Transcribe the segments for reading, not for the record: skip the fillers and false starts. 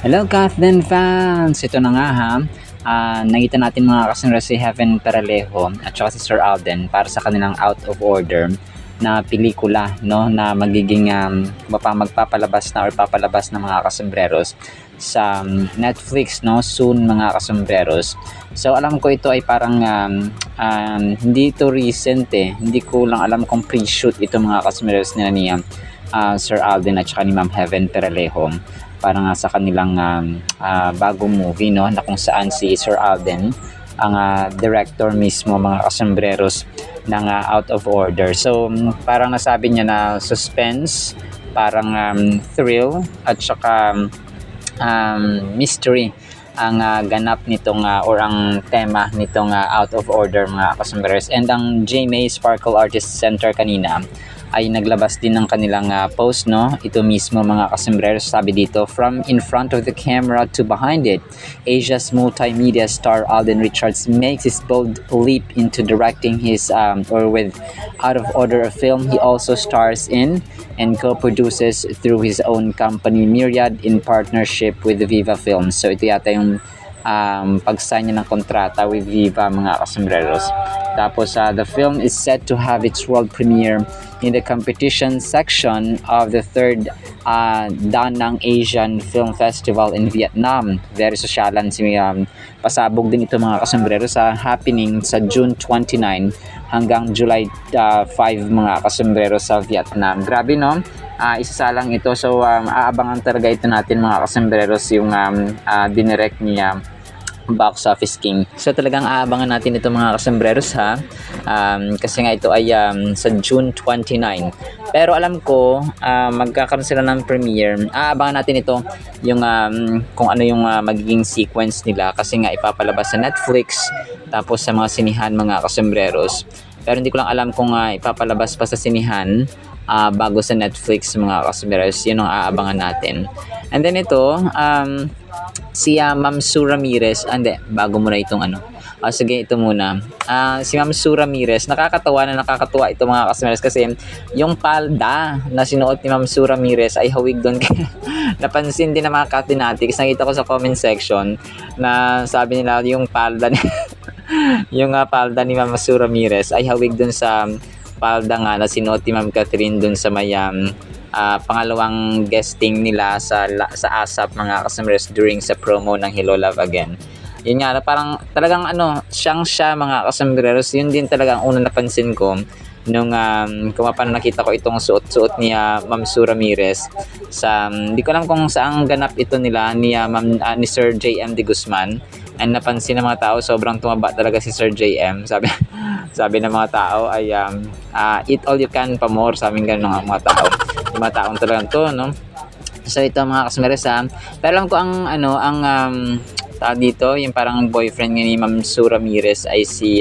Hello Kathleen fans! Ito na nga ha. Nakita natin mga kasunod si Heaven Peralejo at saka si Sir Alden para sa kanilang Out of Order na pelikula, no, na magiging magpapalabas na or papalabas ng mga kasombreros sa Netflix, no, soon mga kasombreros. So alam ko ito ay parang hindi ito recent hindi ko lang alam kung pre-shoot ito mga kasombreros nila ni Sir Alden at saka ni Ma'am Heaven Peralejo para nga sa kanilang bagong movie, no, na kung saan si Sir Alden ang director mismo mga kasombreros ng Out of Order. So parang nasabi niya na suspense, parang thrill at saka mystery ang ganap nitong or ang tema nitong Out of Order mga kasombreros. And ang GMA Sparkle Artist Center kanina ay naglabas din ng kanilang post, no? Ito mismo mga kasombreros, sabi dito, from in front of the camera to behind it, Asia's multimedia star Alden Richards makes his bold leap into directing his or with Out of Order, a film he also stars in and co-produces through his own company Myriad in partnership with Viva Films. So ito yata yung pag-sign niya ng kontrata with Viva mga kasombreros. Tapos the film is set to have its world premiere in the competition section of the third Da Nang Asian Film Festival in Vietnam. Very sosyalan si pasabog din ito mga kasombreros sa happening sa June 29 hanggang July 5 mga kasombreros sa Vietnam. Grabe, no? Isasalang ito. So aabangan talaga ito natin mga kasombreros yung dinirect niya Box Office King. So talagang aabangan natin ito mga kasombreros ha. Kasi nga ito ay sa June 29. Pero alam ko magkakaroon sila ng premiere. Aabangan natin ito yung kung ano yung magiging sequence nila kasi nga ipapalabas sa Netflix tapos sa mga sinihan mga kasombreros. Pero hindi ko lang alam kung ipapalabas pa sa sinihan bago sa Netflix mga kasombreros. Yun ang aabangan natin. And then ito si Ma'am Sue Ramirez, bago muna itong sige, ito muna. Si Ma'am Sue Ramirez, nakakatuwa ito mga kasombreros kasi yung palda na sinuot ni Ma'am Sue Ramirez ay hawig doon. Napansin din ng mga Katlinatics, nakita ko sa comment section na sabi nila yung palda ni yung palda ni Ma'am Sue Ramirez ay hawig doon sa palda nga na sinuot ni Ma'am Catherine doon sa may pangalawang guesting nila sa ASAP mga kasombreros during sa promo ng Hello Love Again. Yun nga, parang talagang siya mga kasombreros. Yun din talaga ang unang napansin ko nung kung paano nakita ko itong suot ni Ma'am Sue Ramirez sa hindi ko alam kung saan ganap ito nila ni ni Sir JM De Guzman. And napansin ng mga tao sobrang tumaba talaga si Sir JM. Sabi ng mga tao ay eat all you can pa more, sabi ganun ng mga tao. Yung mga taong talagang to, no? So ito mga kasombreros pero alam ko ang tao dito, yung parang boyfriend ni Ma'am Sue Ramirez ay si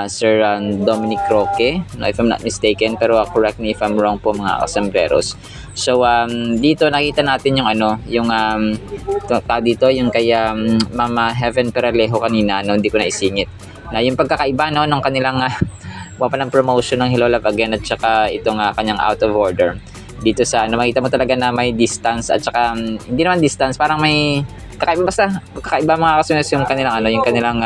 Sir Dominic Roque, no, if I'm not mistaken, pero correct me if I'm wrong po mga kasombreros. So dito nakita natin yung yung dito yung kay Mama Heaven Peralejo kanina, no, hindi ko na isingit na yung pagkakaiba, no, ng kanilang ng promotion ng Hello Love Again at saka itong kanyang Out of Order. Dito sa makita mo talaga na may distance at saka hindi naman distance, parang may kakaiba mga kasombreros yung kanilang yung kanilang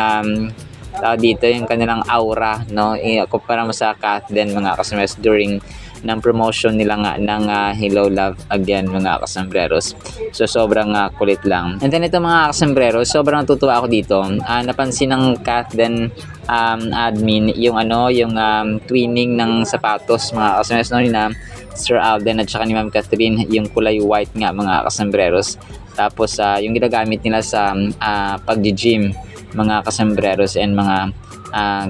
dito yung kanilang aura, no, kumpara mo sa Kathleen mga kasombreros during ng promotion nila ng Hello Love Again mga kasombreros. So sobrang kulit lang. And then ito mga kasombreros, sobrang natutuwa ako dito. Napansin ng Kathleen admin yung yung twinning ng sapatos mga kasombreros, no, na Sir Alden at saka ni Ma'am Catherine, yung kulay white nga mga kasombreros. Tapos yung ginagamit nila sa pag-gym mga kasombreros and mga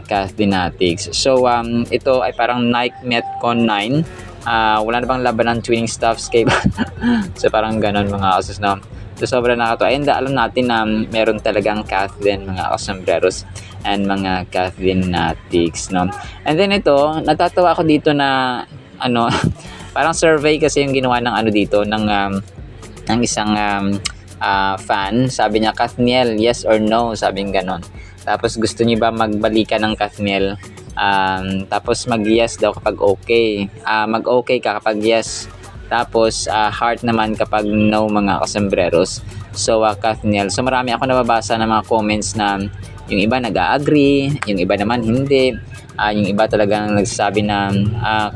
Katlinatics. So ito ay parang Nike Metcon 9. Wala na bang laban ng twinning stuffs kay so parang ganon mga kasos, no? So sobrang nakakatuwa. And alam natin na meron talagang Kathleen mga kasombreros and mga Katlinatics, no? And then ito, natatawa ako dito na parang survey kasi yung ginawa ng dito ng isang fan. Sabi niya, Kathniel, yes or no? Sabi ng ganon. Tapos gusto niyo ba magbalikan ng Kathniel? Tapos mag-yes daw kapag okay. Mag-okay ka kapag yes. Tapos heart naman kapag no mga kasembreros. So Kathniel. So marami ako nababasa ng mga comments na yung iba nag-agree, yung iba naman hindi. Yung iba talagang nagsasabi na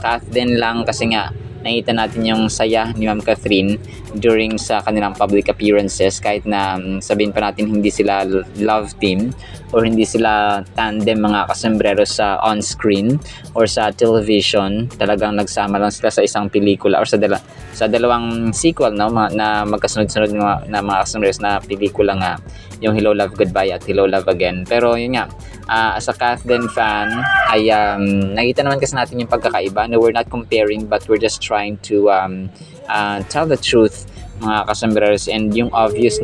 Kath din lang kasi nga nakita natin yung saya ni Ma'am Catherine during sa kanilang public appearances kahit na sabihin pa natin hindi sila love team or hindi sila tandem mga kasombrero sa on-screen or sa television. Talagang nagsama lang sila sa isang pelikula or sa dalawang sequel no, na magkasunod-sunod na mga kasombrero na pelikula nga, yung Hello Love Goodbye at Hello Love Again. Pero yun nga, as a Kathleen fan ay nakita naman kasi natin yung pagkakaiba. No, we're not comparing but we're just trying to tell the truth mga kasombrers, and yung obvious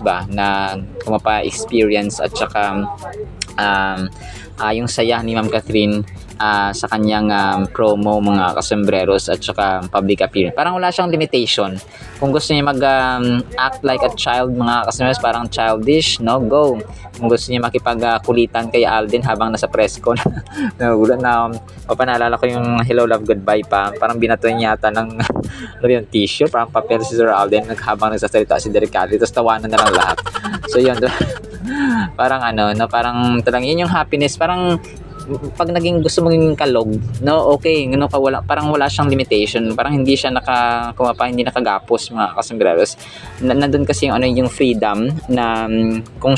ba na kumapa-experience at saka yung saya ni Ma'am Catherine sa kanyang promo mga kasombreros at saka public appearance. Parang wala siyang limitation. Kung gusto niya act like a child mga kasombreros, parang childish, no, go. Kung gusto niya makipagkulitan kay Alden habang nasa press con, nagulat na panaalala ko yung Hello Love Goodbye pa, parang binato niya yata ng yung tissue, parang papel si Sir Alden habang nagsasalita si Derek Calli, tapos tawanan na lang lahat. So yun, parang parang talagang yun yung happiness, parang pag naging gusto mong kalog, no, okay, parang wala siyang limitation, parang hindi siya hindi nakagapos mga kasombreros. Nandun kasi yung freedom na kung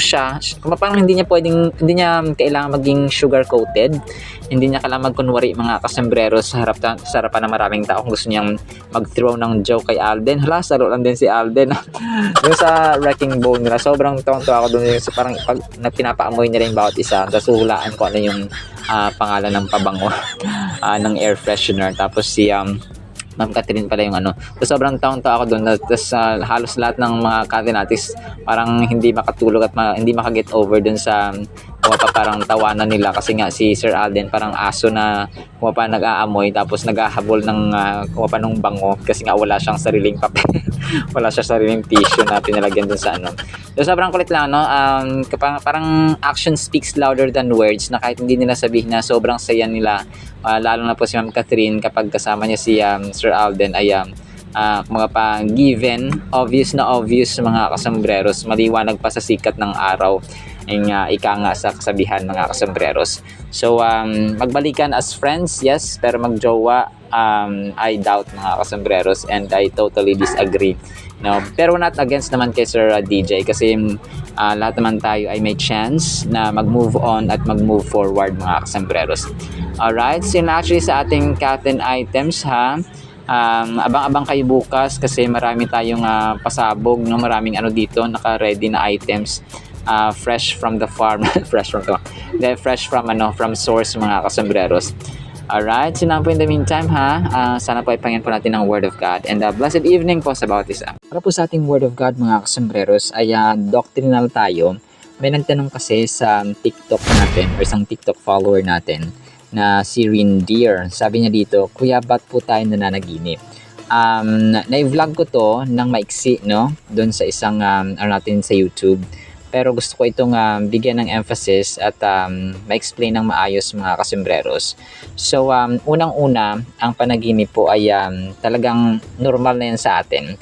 parang hindi niya kailangan maging sugar coated, hindi niya kailangan magkunwari mga kasombreros sa harapan ng maraming tao. Kung gusto niyang mag-throw ng joke kay Alden, saro lang din si Alden. Yung sa Wrecking Ball nila, sobrang tuwang-tuwa ako doon, so parang pag pinapaamoy nila yung bawat isa, tapos hulaan ko ano yung pangalan ng pabango ng air freshener, tapos si Ma'am Catherine pala yung So sobrang taong-tawa ako doon. Tapos halos lahat ng mga Catholics parang hindi makatulog at hindi makaget over doon sa parang tawanan nila kasi nga si Sir Alden parang aso na nag-aamoy tapos naghahabol ng bango kasi nga wala siyang sariling papel. Wala siyang sariling tissue na pinalagyan doon sa So sobrang kulit lang parang action speaks louder than words, na kahit hindi nila sabihin na sobrang saya nila, lalo na po si Ma'am Catherine kapag kasama niya si Sir Alden ay mga given, obvious mga kasombreros, maliwanag pa sa sikat ng araw, yung ika nga sa kasabihan mga kasombreros. So magbalikan as friends, yes, pero magjowa, I doubt mga kasombreros, and I totally disagree. No, pero not against naman kay Sir DJ kasi lahat naman tayo ay may chance na mag-move on at mag-move forward mga kasombreros. Alright, so yun actually sa ating Kathleen items ha. Abang-abang kayo bukas kasi marami tayong pasabog, no? Maraming dito naka-ready na items, fresh from the farm, fresh from source mga kasombreros. Alright, so na po in the meantime ha, sana po ipangyan po natin ang Word of God, and blessed evening po sa bawat isa. Para po sa ating Word of God mga kasombreros ay doctrinal tayo. May nagtanong kasi sa TikTok natin or isang TikTok follower natin na si Rindeer. Sabi niya dito, Kuya, ba't po tayo nananaginip? Na-vlog ko to ng maiksi, no? Doon sa isang natin sa YouTube. Pero gusto ko itong bigyan ng emphasis at ma-explain ng maayos mga kasombreros. So, unang-una, ang panaginip po ay talagang normal na yan sa atin.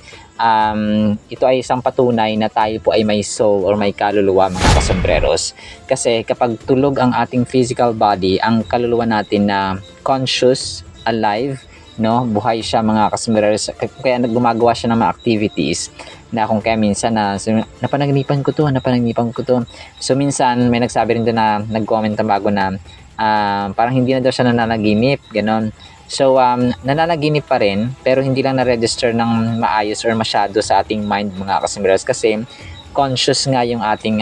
Ito ay isang patunay na tayo po ay may soul or may kaluluwa mga kasombreros. Kasi kapag tulog ang ating physical body, ang kaluluwa natin na conscious, alive, no, buhay siya mga kasombreros, kaya gumagawa siya ng mga activities na kung kaya minsan napanaginipan ko to. So minsan may nagsabi rin doon na nag-comment na bago na parang hindi na daw siya nananaginip, ganon. So nananaginip pa rin pero hindi lang na-register ng maayos or masyado sa ating mind mga kasombreros kasi conscious nga yung ating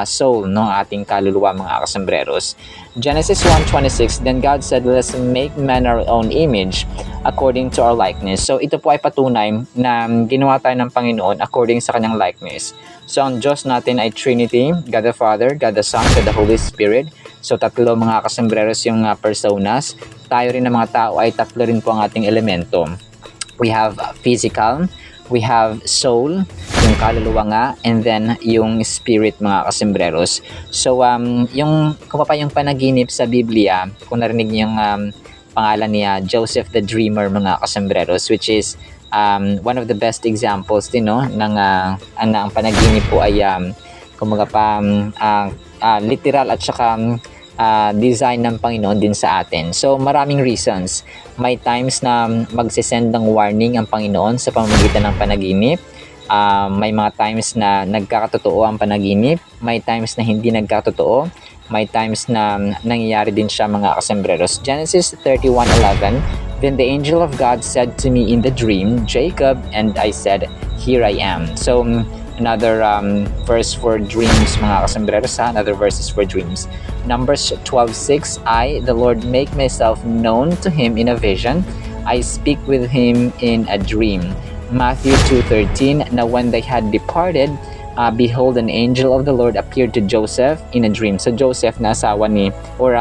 soul, no, ating kaluluwa mga kasombreros. Genesis 1:26, then God said, let's make man our own image according to our likeness. So ito po ay patunay na ginawa tayo ng Panginoon according sa kanyang likeness. So ang Diyos natin ay Trinity, God the Father, God the Son, God the Holy Spirit. So tatlo mga kasombreros yung personas. Tayo rin na mga tao ay tatlo rin po ang ating elemento. We have physical, we have soul, yung kaluluwa nga, and then yung spirit mga kasombreros. So yung panaginip sa Biblia, kung narinig niyo yung pangalan niya Joseph the Dreamer, mga kasembreros, which is one of the best examples din, no, ng ang panaginip po ay kumbaga pa literal at saka design ng Panginoon din sa atin. So maraming reasons. May times na magsisend ng warning ang Panginoon sa pamamagitan ng panaginip. May mga times na nagkakatotoo ang panaginip. May times na hindi nagkakatotoo. May times na nangyayari din siya, mga kasembreros. Genesis 31:11, "Then the angel of God said to me in the dream, Jacob, and I said, Here I am." So another verse for dreams, mga kasembreros, another verses for dreams. Numbers 12:6, "I, the Lord, make myself known to him in a vision. I speak with him in a dream." Matthew 2:13, "Now when they had departed, behold, an angel of the Lord appeared to Joseph in a dream." So Joseph na asawa ni, or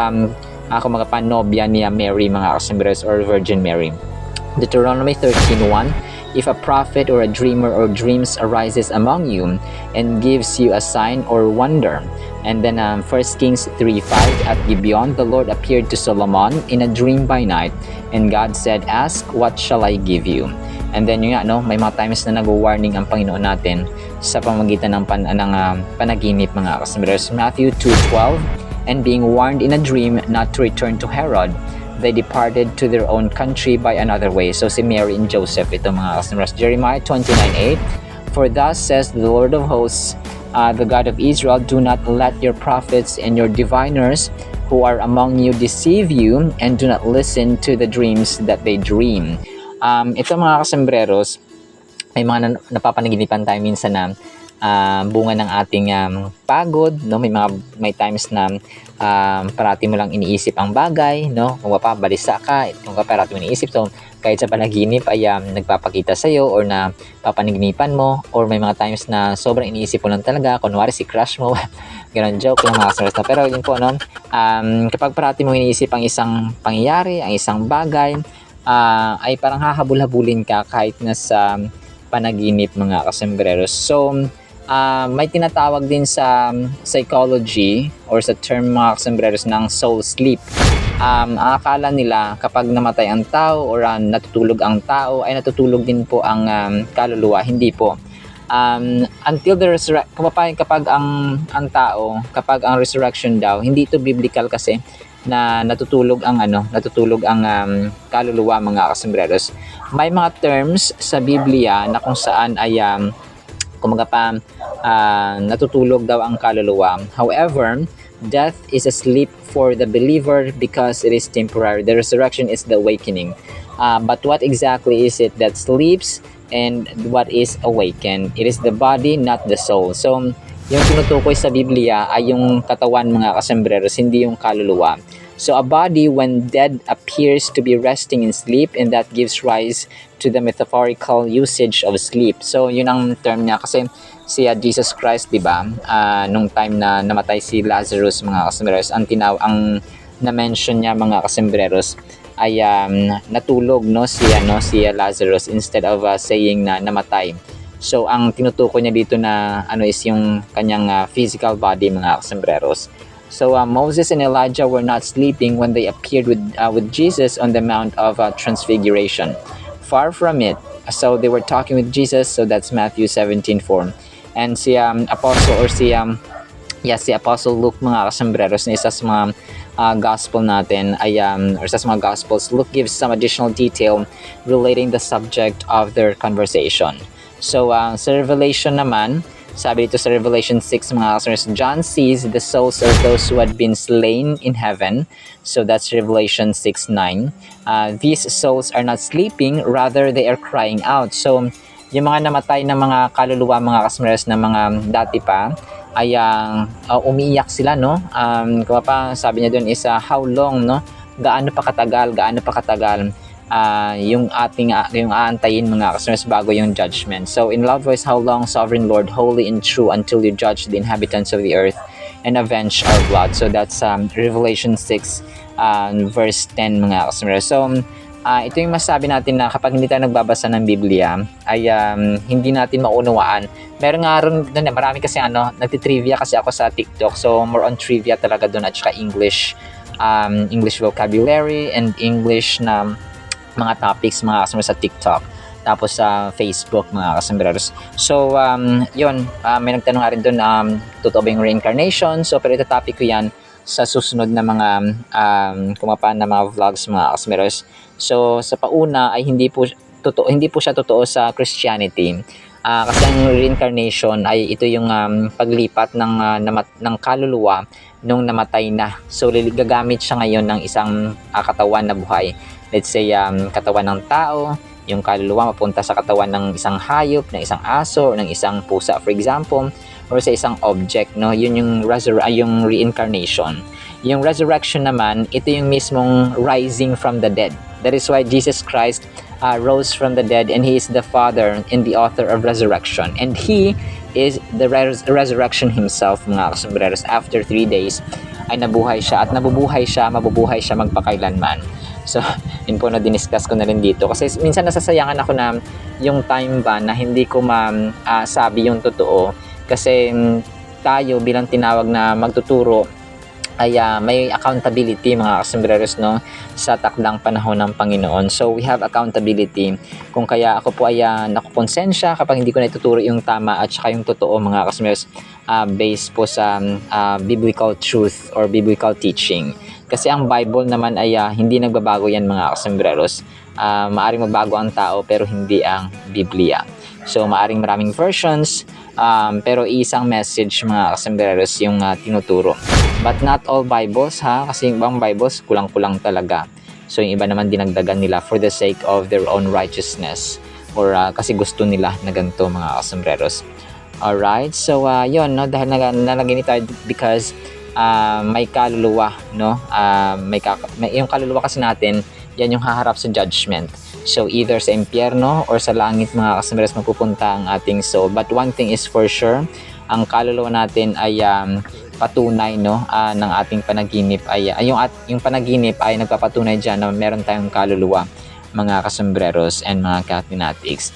kumaga pa, nobya niya Mary, mga kasembreros, or Virgin Mary. Deuteronomy 13:1, "If a prophet or a dreamer or dreams arises among you and gives you a sign or wonder." And then 1 Kings 3:5, "At Gibeon the Lord appeared to Solomon in a dream by night, and God said, Ask, what shall I give you?" And then yun nga, no, may mga times na nag-warning ang Panginoon natin sa pamamagitan ng panaginip, mga kasembreros. Matthew 2:12, "And being warned in a dream not to return to Herod, they departed to their own country by another way." So si Mary and Joseph, ito, mga kasembreros. Jeremiah 29:8, "For thus says the Lord of hosts, the God of Israel, do not let your prophets and your diviners who are among you deceive you, and do not listen to the dreams that they dream." Ito, mga kasembreros, may mga napapanaginipan tayo minsan na bunga ng ating pagod, no? May times na parati mo lang iniisip ang bagay, no? Kung balisa ka, kung parati mo iniisip, so kahit sa panaginip ay nagpapakita sa iyo, or na papanaginipan mo, or may mga times na sobrang iniisip mo lang talaga, kunwari si crush mo, ganun, joke lang, mga kasembreros. Pero yun po, no? Kapag parati mo iniisip ang isang pangyayari, ang isang bagay, ay parang hahabol-habulin ka kahit nasa panaginip, mga kasembreros. So may tinatawag din sa psychology or sa term, mga kasembreros, ng soul sleep. Ang akala nila kapag namatay ang tao or natutulog ang tao ay natutulog din po ang kaluluwa. Hindi po. Until the resurrection, kapag ang tao, kapag ang resurrection daw, hindi ito biblical kasi na natutulog ang kaluluwa, mga kasembreros. May mga terms sa Biblia na kung saan ay natutulog daw ang kaluluwa. However, death is a sleep for the believer because it is temporary. The resurrection is the awakening. But what exactly is it that sleeps and what is awakened? It is the body, not the soul. So yung tinutukoy sa Biblia ay yung katawan, mga kasembreros, hindi yung kaluluwa. So a body when dead appears to be resting in sleep, and that gives rise to the metaphorical usage of sleep. So yun ang term niya, kasi si Jesus Christ, di ba, nung time na namatay si Lazarus, mga kasembreros, ang na-mention niya, mga kasembreros, ay natulog, no, si Lazarus, instead of saying na namatay. So ang tinutukoy niya dito na is yung kanyang physical body, mga kasembreros. So Moses and Elijah were not sleeping when they appeared with Jesus on the Mount of Transfiguration. Far from it. So they were talking with Jesus. So that's Matthew 17:4. And si Apostle Apostle Luke, mga kasembreros, na isa sa mga gospel natin ay or sa mga gospels, Luke gives some additional detail relating the subject of their conversation. So sa Revelation naman, sabi dito sa Revelation 6, mga kasembreros, John sees the souls of those who had been slain in heaven. So that's Revelation 6:9. These souls are not sleeping, rather they are crying out. So yung mga namatay na mga kaluluwa, mga kasembreros, na mga dati pa, ay umiiyak sila, no? Kung pa sabi niya doon is how long, no? Gaano pa katagal yung aantayin, mga kasembreros, bago yung judgment. So in loud voice, how long, sovereign Lord, holy and true, until you judge the inhabitants of the earth and avenge our blood. So that's Revelation 6 verse 10, mga kasembreros. So ito yung masabi natin na kapag hindi tayo nagbabasa ng Biblia ay hindi natin maunawaan. Meron nga rin doon, marami kasi nagtitrivia kasi ako sa TikTok, so more on trivia talaga doon, at saka English English vocabulary and English na mga topics mga kasombrero sa TikTok. Tapos sa Facebook mga kasombreros. So yun, may nagtanong nga rin doon, totoo ba yung reincarnation? So pero ito topic ko yan sa susunod na mga kumapaan na mga vlogs mga kasombreros. So sa pauna ay hindi po siya totoo sa Christianity. Kasi ang reincarnation ay ito yung paglipat ng kaluluwa nung namatay na. So gagamit siya ngayon ng isang katawan na buhay. Let's say katawan ng tao, yung kaluluwa mapunta sa katawan ng isang hayop, ng isang aso, ng isang pusa for example, or sa isang object, no? Yun yung yung reincarnation. Yung resurrection naman, ito yung mismong rising from the dead. That is why Jesus Christ rose from the dead, and He is the Father and the author of resurrection. And He is the resurrection Himself, mga kasombreros. After 3 days ay nabuhay siya, at mabubuhay siya magpakailanman. So, yun po na diniscuss ko na rin dito. Kasi minsan nasasayangan ako na yung time ba na hindi ko sabi yung totoo. Kasi tayo bilang tinawag na magtuturo ay may accountability mga kasombreros, no, sa takdang panahon ng Panginoon. So we have accountability. Kung kaya ako po ay nakukonsensya kapag hindi ko na ituturo yung tama at saka yung totoo mga kasombreros, based po sa biblical truth or biblical teaching. Kasi ang Bible naman ay hindi nagbabago yan mga kasombreros. Maaring magbago ang tao pero hindi ang Biblia. So maaring maraming versions, pero isang message mga kasombreros yung tinuturo. But not all Bibles kasi yung ibang Bibles kulang-kulang talaga. So yung iba naman dinagdagan nila for the sake of their own righteousness, or kasi gusto nila na ganito mga kasombreros. Alright, so yun, no, dahil nalagay ni tayo because may kaluluwa, no, yung kaluluwa kasi natin, yan yung haharap sa judgment. So either sa impyerno or sa langit mga kasombreros mapupunta ang ating soul. But one thing is for sure, ang kaluluwa natin ay patunay, no, ng ating panaginip ay yung panaginip ay nagpapatunay diyan na meron tayong kaluluwa mga kasombreros and mga katinatics.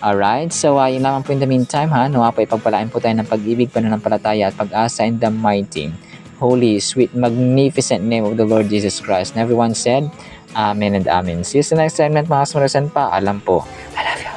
Alright, so yun lamang po in the meantime nawa po ipagpalain po tayo ng pag-ibig, pananampalataya at pag-asa in the mighty, holy, sweet, magnificent name of the Lord Jesus Christ. And everyone said, Amen and Amen. See you sa next segment mga kasombreros, and paalam po. I love you.